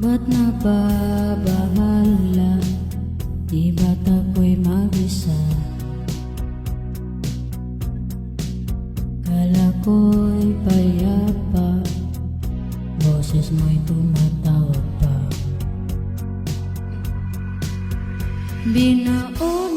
Ba't nababahala? Di ba't ako'y mag-isa? Kala ko'y payapa, boses mo'y tumatawag pa. Binaon